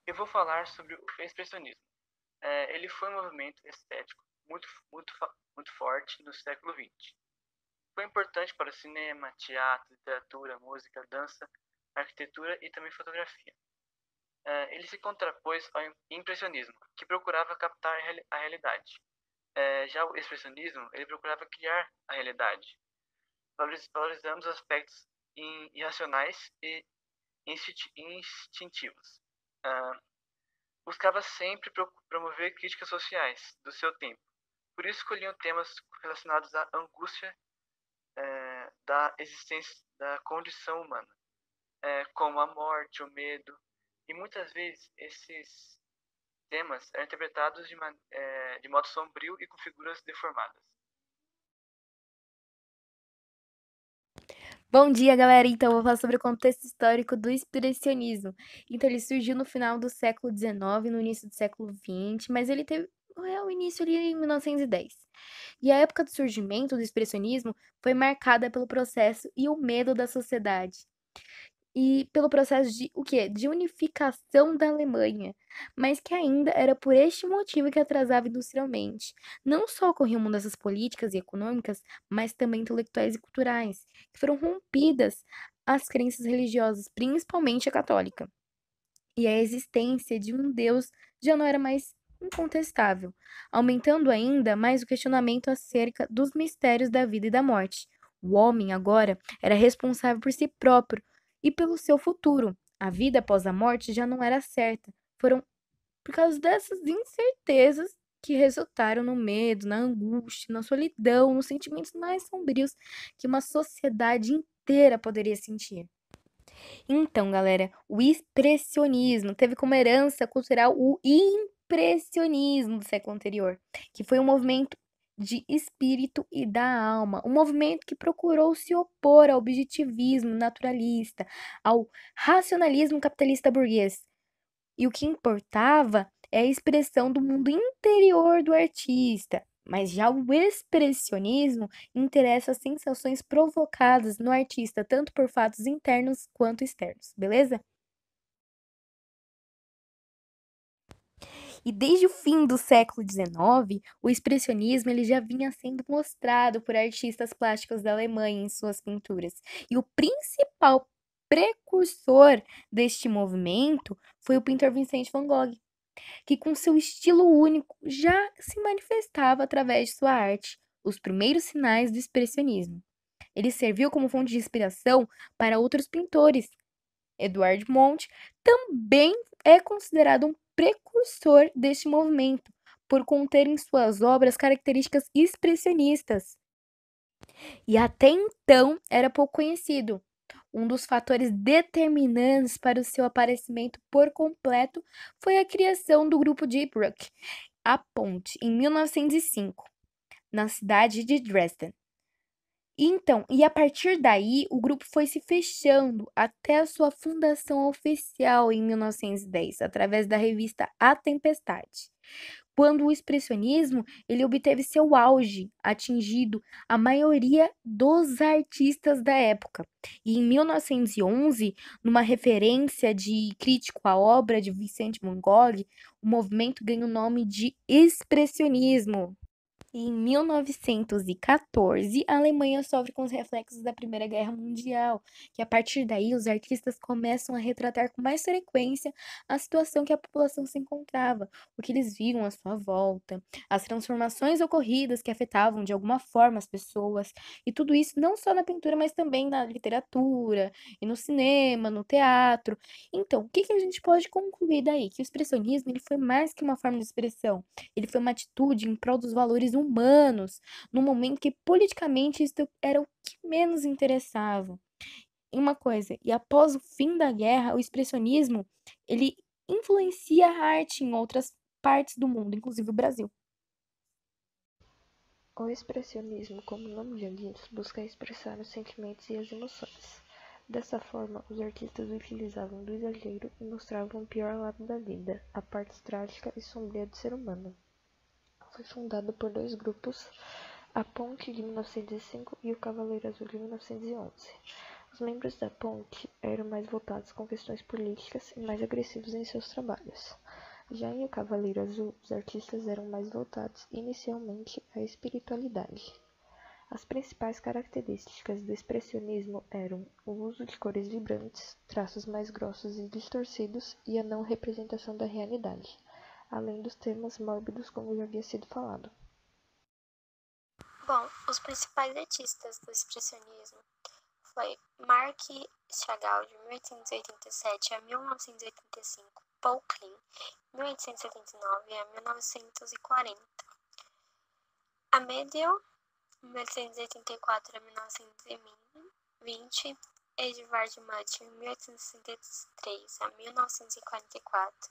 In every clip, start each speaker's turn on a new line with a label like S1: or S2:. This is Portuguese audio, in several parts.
S1: Eu vou falar sobre o expressionismo. Ele foi um movimento estético muito forte no século XX. Foi importante para o cinema, teatro, literatura, música, dança, arquitetura e também fotografia. Ele se contrapôs ao impressionismo, que procurava captar a realidade. Já o expressionismo, ele procurava criar a realidade, valorizando os aspectos irracionais e instintivos. Ah, Buscava sempre promover críticas sociais do seu tempo. Por isso escolhiam temas relacionados à angústia da existência da condição humana, como a morte, o medo. E muitas vezes esses temas eram interpretados de modo sombrio e com figuras deformadas.
S2: Bom dia, galera! Então, eu vou falar sobre o contexto histórico do expressionismo. Então, ele surgiu no final do século XIX, no início do século XX, mas ele teve o início ali em 1910. E a época do surgimento do expressionismo foi marcada pelo processo e o medo da sociedade e pelo processo de o quê? De unificação da Alemanha, mas que ainda era por este motivo que atrasava industrialmente. Não só ocorriam mudanças políticas e econômicas, mas também intelectuais e culturais, que foram rompidas as crenças religiosas, principalmente a católica. E a existência de um Deus já não era mais incontestável, aumentando ainda mais o questionamento acerca dos mistérios da vida e da morte. O homem agora era responsável por si próprio e pelo seu futuro. A vida após a morte já não era certa. Foram por causa dessas incertezas que resultaram no medo, na angústia, na solidão, nos sentimentos mais sombrios que uma sociedade inteira poderia sentir. Então, galera, o expressionismo teve como herança cultural o impressionismo do século anterior, que foi um movimento de espírito e da alma, um movimento que procurou se opor ao objetivismo naturalista, ao racionalismo capitalista burguês. E o que importava é a expressão do mundo interior do artista. Mas já o expressionismo interessa as sensações provocadas no artista, tanto por fatos internos quanto externos, beleza? E desde o fim do século XIX, o expressionismo ele já vinha sendo mostrado por artistas plásticos da Alemanha em suas pinturas. E o principal precursor deste movimento foi o pintor Vincent van Gogh, que com seu estilo único já se manifestava através de sua arte, os primeiros sinais do expressionismo. Ele serviu como fonte de inspiração para outros pintores. Edouard Monte também é considerado um precursor deste movimento, por conter em suas obras características expressionistas. E até então era pouco conhecido. Um dos fatores determinantes para o seu aparecimento por completo foi a criação do grupo Deep Rock, a Ponte, em 1905, na cidade de Dresden. Então, e a partir daí, o grupo foi se fechando até a sua fundação oficial em 1910, através da revista A Tempestade, quando o expressionismo ele obteve seu auge, atingido a maioria dos artistas da época. E em 1911, numa referência de crítico à obra de Vicente Van Gogh, o movimento ganha o nome de expressionismo. Em 1914, a Alemanha sofre com os reflexos da Primeira Guerra Mundial, que a partir daí os artistas começam a retratar com mais frequência a situação que a população se encontrava, o que eles viam à sua volta, as transformações ocorridas que afetavam de alguma forma as pessoas, e tudo isso não só na pintura, mas também na literatura, e no cinema, no teatro. Então, o que que a gente pode concluir daí? Que o expressionismo ele foi mais que uma forma de expressão. Ele foi uma atitude em prol dos valores humanos, no momento que politicamente isso era o que menos interessava. E uma coisa, e após o fim da guerra, o expressionismo, ele influencia a arte em outras partes do mundo, inclusive o Brasil.
S3: O expressionismo, como o nome já diz, busca expressar os sentimentos e as emoções. Dessa forma, os artistas utilizavam do exagero e mostravam o pior lado da vida, a parte trágica e sombria do ser humano. Foi fundado por dois grupos, a Ponte de 1905 e o Cavaleiro Azul de 1911. Os membros da ponte eram mais voltados com questões políticas e mais agressivos em seus trabalhos. Já em O Cavaleiro Azul, os artistas eram mais voltados inicialmente à espiritualidade. As principais características do expressionismo eram o uso de cores vibrantes, traços mais grossos e distorcidos e a não representação da realidade, além dos temas mórbidos como já havia sido falado.
S4: Bom, os principais artistas do expressionismo foi Marc Chagall, de 1887 a 1985, Paul Klee, 1879 a 1940, Amédée, 1884 a 1920, Edvard Munch, 1863 a 1944,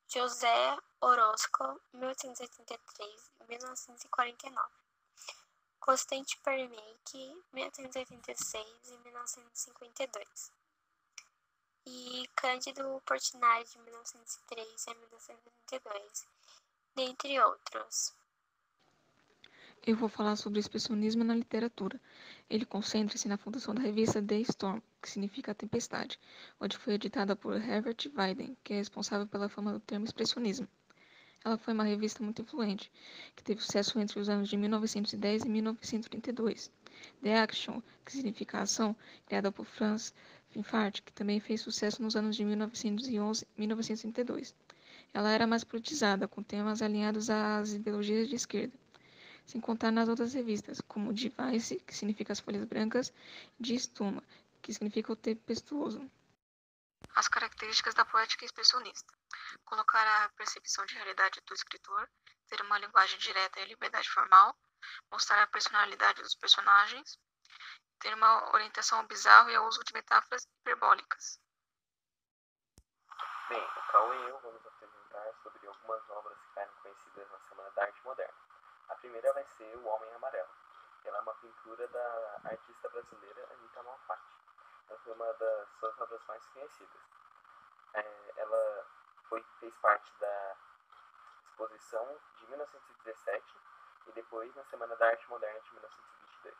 S4: José Orozco, 1883 a 1949, Constant Permeke, 1886 e 1952, e Cândido Portinari, de 1903 a 1982, dentre outros.
S5: Eu vou falar sobre o expressionismo na literatura. Ele concentra-se na fundação da revista The Storm, que significa tempestade, onde foi editada por Herbert Weiden, que é responsável pela fama do termo expressionismo. Ela foi uma revista muito influente, que teve sucesso entre os anos de 1910 e 1932. The Action, que significa ação, criada por Franz Fimfart, que também fez sucesso nos anos de 1911 e 1932. Ela era mais politizada, com temas alinhados às ideologias de esquerda, sem contar nas outras revistas, como de Vice, que significa as folhas brancas, e de Stuma, que significa o tempestuoso. As características da poética expressionista: colocar a percepção de realidade do escritor, ter uma linguagem direta e liberdade formal, mostrar a personalidade dos personagens, ter uma orientação ao bizarro e ao uso de metáforas hiperbólicas.
S1: Bem, o Cauê e eu vamos apresentar sobre algumas obras que ficaram conhecidas na Semana da Arte Moderna. A primeira vai ser O Homem Amarelo. Ela é uma pintura da artista brasileira Anita Malfatti. Ela foi uma das suas obras mais conhecidas. Ela fez parte da exposição de 1917 e depois na Semana da Arte Moderna de 1922.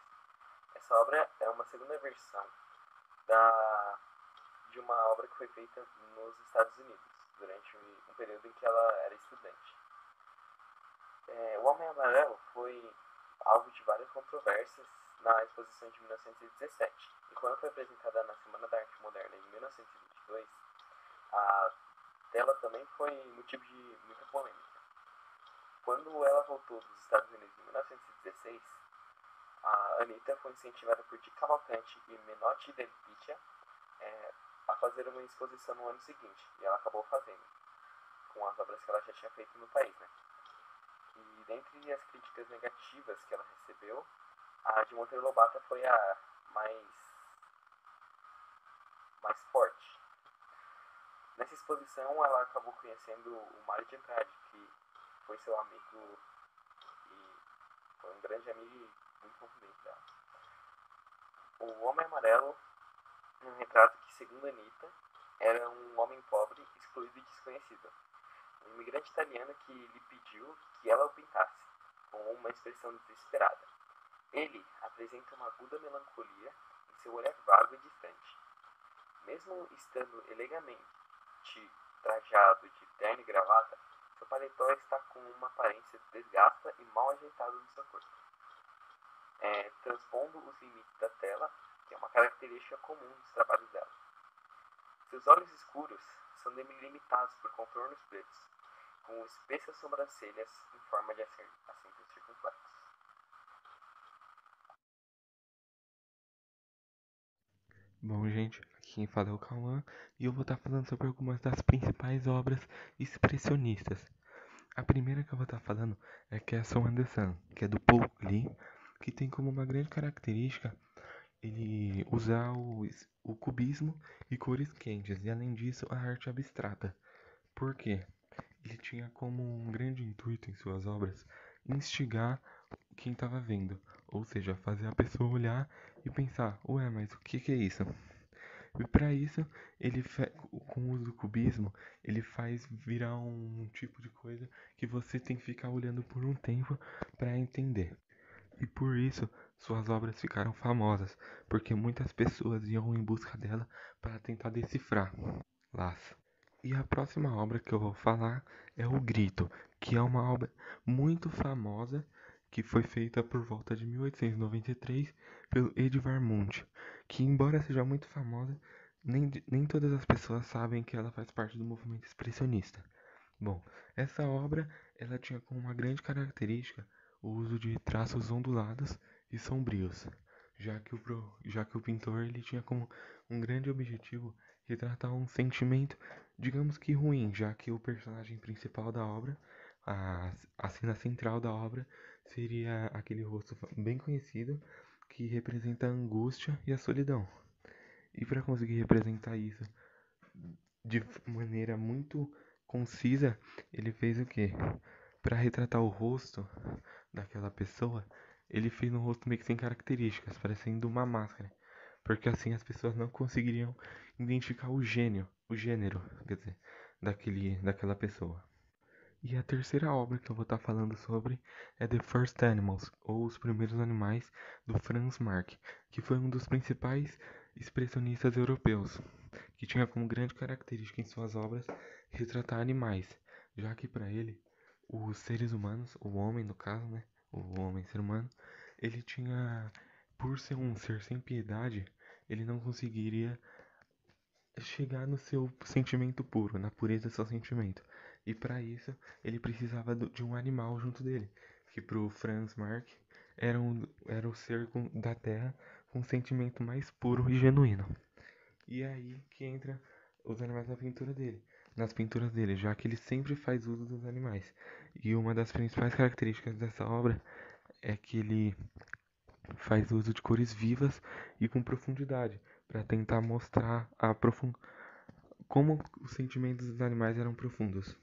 S1: Essa obra é uma segunda versão de uma obra que foi feita nos Estados Unidos, durante um período em que ela era estudante. O Homem Amarelo foi alvo de várias controvérsias na exposição de 1917, e quando foi apresentada na Semana da Arte Moderna em 1922, a tela também foi motivo de muita polêmica. Quando ela voltou dos Estados Unidos em 1916, a Anita foi incentivada por Di Cavalcanti e Menotti Del Pitta a fazer uma exposição no ano seguinte, e ela acabou fazendo, com as obras que ela já tinha feito no país, né? E dentre as críticas negativas que ela recebeu, a de Monteiro Lobato foi a mais forte. Nessa exposição, ela acabou conhecendo o Mário de Andrade, que foi seu amigo e foi um grande amigo e muito confidente dela. O Homem Amarelo é um retrato que, segundo Anita, era um homem pobre, excluído e desconhecido. Um imigrante italiano que lhe pediu que ela o pintasse, com uma expressão desesperada. Ele apresenta uma aguda melancolia em seu olhar vago e distante. Mesmo estando elegantemente trajado de terno e gravata, seu paletó está com uma aparência desgasta e mal ajeitada no seu corpo, transpondo os limites da tela, que é uma característica comum dos trabalhos dela. Seus olhos escuros são delimitados por contornos pretos, com espessas sobrancelhas em forma de acentos circunflexos.
S6: Bom, gente, aqui quem fala é o Cauã e eu vou estar falando sobre algumas das principais obras expressionistas. A primeira que eu vou estar falando é Castle and the Sun, que é do Paul Klee, que tem como uma grande característica ele usar o cubismo e cores quentes, e além disso a arte abstrata. Por quê? Ele tinha como um grande intuito em suas obras instigar quem estava vendo, ou seja, fazer a pessoa olhar e pensar, ué, mas o que é isso? E para isso, com o uso do cubismo, ele faz virar um tipo de coisa que você tem que ficar olhando por um tempo para entender. E por isso suas obras ficaram famosas, porque muitas pessoas iam em busca dela para tentar decifrá-las. E a próxima obra que eu vou falar é O Grito, que é uma obra muito famosa que foi feita por volta de 1893 pelo Edvard Munch, que embora seja muito famosa, nem todas as pessoas sabem que ela faz parte do movimento expressionista. Bom, essa obra ela tinha como uma grande característica o uso de traços ondulados e sombrios, já que o pintor ele tinha como um grande objetivo retratar um sentimento, digamos que ruim, já que o personagem principal da obra, a cena central da obra, seria aquele rosto bem conhecido que representa a angústia e a solidão. E para conseguir representar isso de maneira muito concisa, ele fez o quê? Para retratar o rosto daquela pessoa, ele fez um rosto meio que sem características, parecendo uma máscara, porque assim as pessoas não conseguiriam identificar o gênero, quer dizer, daquela pessoa. E a terceira obra que eu vou estar falando sobre é The First Animals, ou Os Primeiros Animais, do Franz Marc, que foi um dos principais expressionistas europeus, que tinha como grande característica em suas obras retratar animais, já que para ele, os seres humanos, o homem no caso, né, o homem ser humano, ele tinha, por ser um ser sem piedade, ele não conseguiria chegar no seu sentimento puro, na pureza do seu sentimento. E para isso, ele precisava de um animal junto dele, que pro Franz Marc era o ser da Terra com um sentimento mais puro e genuíno. E é aí que entra os animais nas pinturas dele, já que ele sempre faz uso dos animais. E uma das principais características dessa obra é que ele faz uso de cores vivas e com profundidade, para tentar mostrar como os sentimentos dos animais eram profundos.